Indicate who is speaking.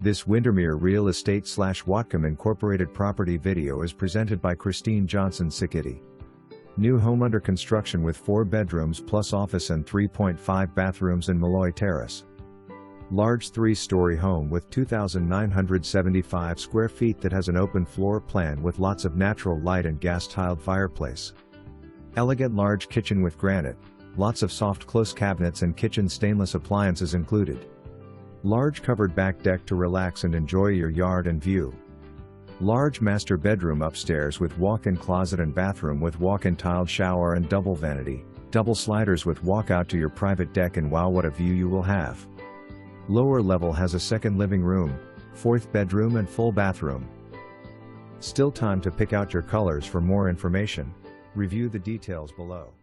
Speaker 1: This Windermere Real Estate / Whatcom Incorporated property video is presented by Christine Johnson sqft. New home under construction with 4 bedrooms plus office and 3.5 bathrooms in Malloy Terrace. Large 3-story home with 2,975 square feet that has an open floor plan with lots of natural light and gas-tiled fireplace. Elegant large kitchen with granite, lots of soft close cabinets and kitchen stainless appliances included. Large covered back deck to relax and enjoy your yard and view. Large master bedroom upstairs with walk-in closet and bathroom with walk-in tiled shower and double vanity, double sliders with walkout to your private deck, and wow, what a view you will have. Lower level has a second living room, 4th bedroom and full bathroom. Still time to pick out your colors. For more information, review the details below.